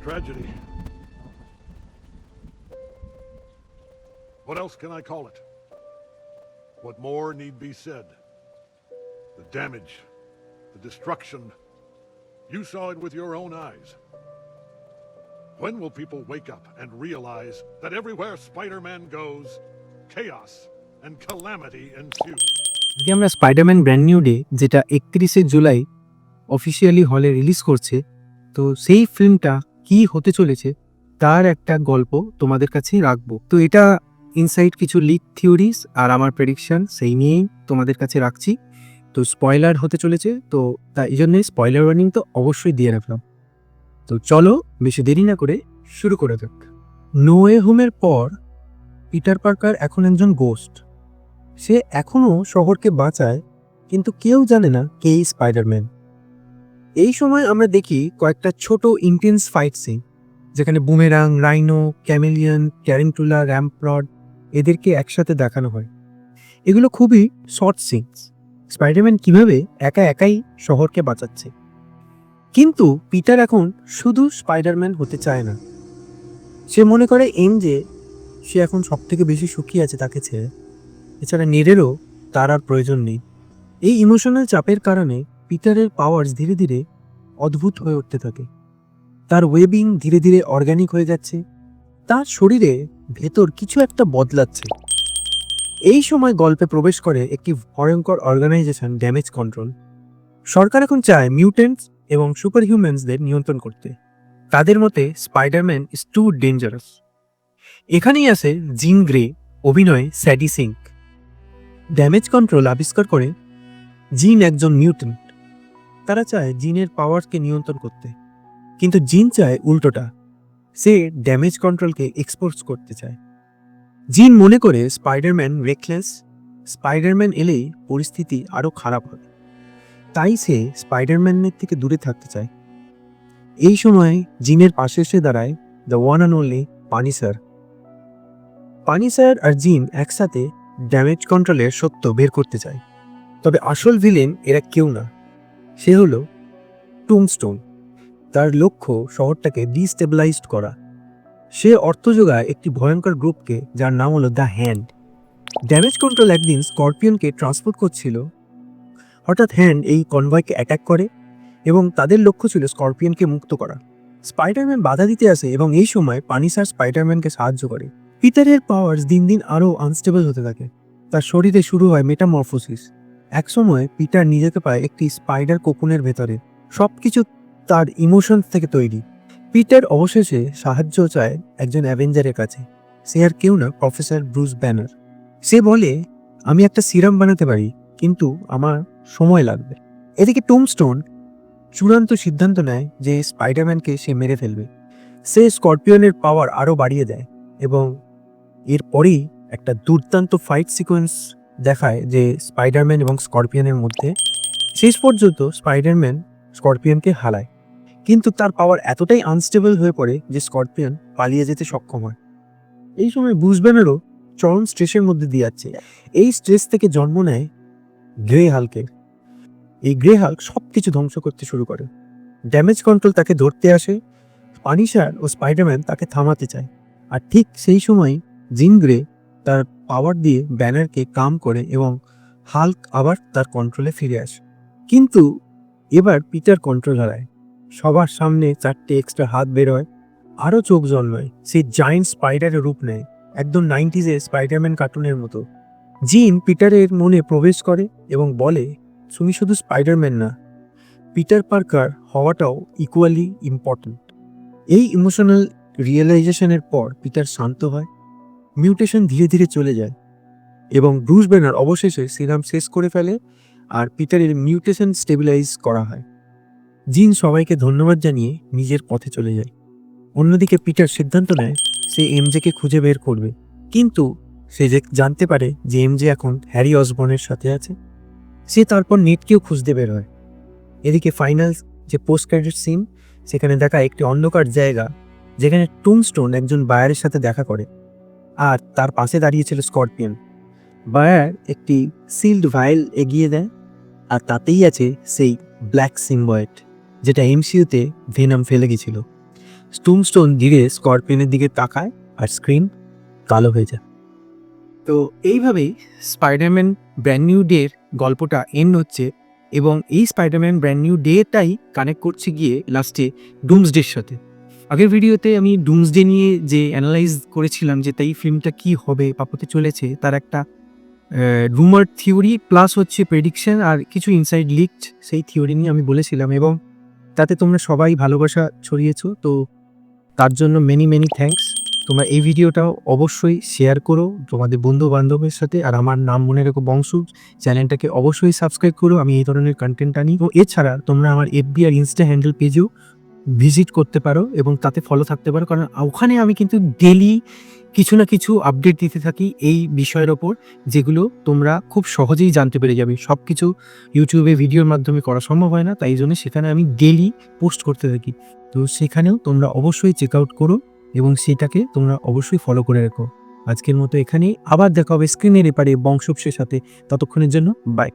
tragedy. What else can I call it? What more need be said? The damage, the destruction. You saw it with your own eyes. When will people wake up and realize that everywhere Spider-Man goes, chaos and calamity ensue? আজকে আমরা Spiderman brand new day, যেটা 31শে July officially হলে release করছে, তো সেই ফিল্মটা কি হতে চলেছে তার একটা গল্প তোমাদের কাছে রাখবো। তো এটা ইনসাইড কিছু লিক থিওরিজ আর আমার প্রেডিকশন সেই নিয়েই তোমাদের কাছে রাখছি। তো স্পয়লার হতে চলেছে, তো এই জন্যই স্পয়লার ওয়ার্নিং তো অবশ্যই দিয়ে রাখলাম। তো চলো বেশি দেরি না করে শুরু করে যাক। নো ওয়ে হোমের পর পিটার পার্কার এখন একজন গোস্ট। সে এখনো শহরকে বাঁচায়, কিন্তু কেউ জানে না কে স্পাইডারম্যান। এই সময় আমরা দেখি কয়েকটা ছোট ইন্টেন্স ফাইট সিন, যেখানে বুমেরাং, রাইনো, ক্যামেলিয়ন, ট্যারেন্টুলা, র্যাম্পরড এদেরকে একসাথে দেখানো হয়। এগুলো খুবই শর্ট সিনস, স্পাইডারম্যান কিভাবে একা একাই শহরকে বাঁচাচ্ছে। কিন্তু পিটার এখন শুধু স্পাইডারম্যান হতে চায় না। সে মনে করে যে সে এখন সব থেকে বেশি সুখী আছে তাকে ছেড়ে, এছাড়া নেডেরও তার আর প্রয়োজন নেই। এই ইমোশনাল চাপের কারণে পিটারের পাওয়ার্স ধীরে ধীরে অদ্ভুত হয়ে উঠতে থাকে। তার ওয়েবিং ধীরে ধীরে অর্গানিক হয়ে যাচ্ছে, তার শরীরে ভেতর কিছু একটা বদলাচ্ছে। এই সময় গল্পে প্রবেশ করে একটি ভয়ঙ্কর অর্গানাইজেশন, ড্যামেজ কন্ট্রোল। সরকার এখন চায় মিউটেন্টস এবং সুপার হিউম্যানসদের নিয়ন্ত্রণ করতে। তাদের মতে স্পাইডারম্যান ইজ টু ডেঞ্জারাস। এখানেই আসে জিন গ্রে অভিনয়ে স্যাডি সিঙ্ক। ড্যামেজ কন্ট্রোল আবিষ্কার করে জিন একজন মিউটেন্ট। তারা চায় জিনের পাওয়ারকে নিয়ন্ত্রণ করতে, কিন্তু জিন চায় উল্টোটা। সে ড্যামেজ কন্ট্রোলকে এক্সপোর্ট করতে চায়। জিন মনে করে স্পাইডারম্যান রেকলেস, স্পাইডারম্যান এলেই পরিস্থিতি আরও খারাপ হবে, তাই সে স্পাইডারম্যানের থেকে দূরে থাকতে চায়। এই সময় জিনের পাশে এসে দাঁড়ায় দ্য ওয়ান অ্যান্ড অনলি পানিসার। পানিসার আর জিন একসাথে ড্যামেজ কন্ট্রোলের সত্য বের করতে চায়। তবে আসল ভিলেন এরা কেউ না, সে হলো টুমস্টোন। তার লক্ষ্য শহরটাকে ডিস্টেবিলাইজড করা। সে অর্থ যোগায় একটি ভয়ঙ্কর গ্রুপকে, যার নাম হলো দ্য হ্যান্ড। ড্যামেজ কন্ট্রোল একদিন স্করপিয়নকে ট্রান্সপোর্ট করছিল। হঠাৎ হ্যান্ড এই কনভয়কে অ্যাটাক করে এবং তাদের লক্ষ্য ছিল স্করপিয়নকে মুক্ত করা। স্পাইডারম্যান বাধা দিতে আসে এবং এই সময় পানিসার স্পাইডারম্যানকে সাহায্য করে। পিটারের পাওয়ার্স দিন দিন আরও আনস্টেবল হতে থাকে। তার শরীরে শুরু হয় মেটামরফোসিস। একসময় পিটার নিজেকে পায় একটি স্পাইডার কোকুনের ভেতরে। সবকিছু তার ইমোশনস থেকে তৈরি। পিটার অবশেষে সাহায্য চায় একজন অ্যাভেঞ্জারের কাছে। সে আর কেউ না, প্রফেসর ব্রুস ব্যানার। সে বলে, আমি একটা সিরাম বানাতে পারি, কিন্তু আমার সময় লাগবে। এদিকে টুমস্টোন চূড়ান্ত সিদ্ধান্ত নেয় যে স্পাইডারম্যানকে সে মেরে ফেলবে। সে স্করপিয়নের পাওয়ার আরও বাড়িয়ে দেয় এবং এরপরেই একটা দুর্দান্ত ফাইট সিকোয়েন্স দেখায় যে স্পাইডারম্যান এবং স্করপিয়নের মধ্যে। শেষ পর্যন্ত স্পাইডারম্যান স্করপিয়নকে হারায়, কিন্তু তার পাওয়ার এতটাই আনস্টেবল হয়ে পড়ে যে স্করপিয়ন পালিয়ে যেতে সক্ষম হয়। এই সময় ব্রুস ব্যানারও চরম স্ট্রেসের মধ্যে দিয়ে যাচ্ছে। এই স্ট্রেস থেকে জন্ম নেয় গ্রে হাল্কের। এই গ্রে হাল্ক সব কিছু ধ্বংস করতে শুরু করে। ড্যামেজ কন্ট্রোল তাকে ধরতে আসে, পানিশার ও স্পাইডারম্যান তাকে থামাতে চায়। আর ঠিক সেই সময় জিন গ্রে তার পাওয়ার দিয়ে ব্যানারকে কাম করে এবং হাল্ক আবার তার কন্ট্রোলে ফিরে আসে। কিন্তু এবার পিটার কন্ট্রোল হারায়। সবার সামনে 4টে এক্সট্রা হাত বের হয়, আরও চোখ জন্মায়। সে জায়েন্ট স্পাইডারের রূপ নেয়, একদম 90s স্পাইডারম্যান কার্টুনের মতো। জিন পিটারের মনে প্রবেশ করে এবং বলে, তুমি শুধু স্পাইডারম্যান না, পিটার পার্কার হওয়াটাও ইকুয়ালি ইম্পর্ট্যান্ট। এই ইমোশনাল রিয়েলাইজেশনের পর পিটার শান্ত হয়। মিউটেশন ধীরে ধীরে চলে যায় এবং ব্রুস ব্যানার অবশেষে সিরাম শেষ করে ফেলে আর পিটারের মিউটেশন স্টেবিলাইজ করা হয়। জিন সবাইকে ধন্যবাদ জানিয়ে নিজের পথে চলে যায়। অন্যদিকে পিটার সিদ্ধান্ত নেয় সে এমজেকে খুঁজে বের করবে, কিন্তু সে যে জানতে পারে যে এমজে এখন হ্যারি অসবর্নের সাথে আছে। সে তারপর নেটকেও খুঁজতে বের হয়। এদিকে ফাইনাল যে পোস্ট ক্রেডিট সিন, সেখানে দেখা একটি অন্ধকার জায়গা, যেখানে টুমস্টোন একজন বায়ারের সাথে দেখা করে আর তার পাশে দাঁড়িয়েছিল স্করপিয়ন। বায়ার একটি সিল্ড ভাইল এগিয়ে দেয় আর তাতেই আছে সেই ব্ল্যাক সিম্বয়েট, যেটা এমসিইউতে ভেনাম ফেলে গেছিল। টুমস্টোন ধীরে স্করপিয়নের দিকে তাকায় আর স্ক্রিন কালো হয়ে যায়। তো এইভাবেই স্পাইডারম্যান ব্র্যান্ড নিউ ডের গল্পটা এন্ড হচ্ছে এবং এই স্পাইডারম্যান ব্র্যান্ড নিউ ডেটাই কানেক্ট করছে গিয়ে লাস্টে ডুমসডের সাথে। আগের ভিডিওতে আমি ডুমসডে নিয়ে যে অ্যানালাইজ করেছিলাম যে তাই ফিল্মটা কি হবে বা হতে চলেছে তার একটা রুমার থিওরি প্লাস হচ্ছে প্রেডিকশন আর কিছু ইনসাইড লিকড সেই থিওরি নিয়ে আমি বলেছিলাম এবং তাতে তোমরা সবাই ভালোবাসা ছড়িয়েছো, তো তার জন্য মেনি থ্যাঙ্কস। তোমরা এই ভিডিওটাও অবশ্যই শেয়ার করো তোমাদের বন্ধু বান্ধবের সাথে, আর আমার নাম মনে রেখো বংশু, চ্যানেলটাকে অবশ্যই সাবস্ক্রাইব করো, আমি এই ধরনের কন্টেন্ট আনি। ও এছাড়া তোমরা আমার এফবি আর ইনস্টা হ্যান্ডেল পেজেও ভিজিট করতে পারো এবং তাতে ফলো থাকতে পারো, কারণ ওখানে আমি কিন্তু ডেলি কিছু না কিছু আপডেট দিতে থাকি এই বিষয়ের ওপর, যেগুলো তোমরা খুব সহজেই জানতে পেরে যাবে। সব কিছু ইউটিউবে ভিডিওর মাধ্যমে করা সম্ভব হয় না, তাই জন্য সেখানে আমি ডেলি পোস্ট করতে থাকি। তো সেখানেও তোমরা অবশ্যই চেক আউট করো এবং সেটাকে তোমরা অবশ্যই ফলো করে রেখো। আজকের মতো এখানেই, আবার দেখা হবে স্ক্রিনের এপারে বংশোপসের সাথে। ততক্ষণের জন্য বাই।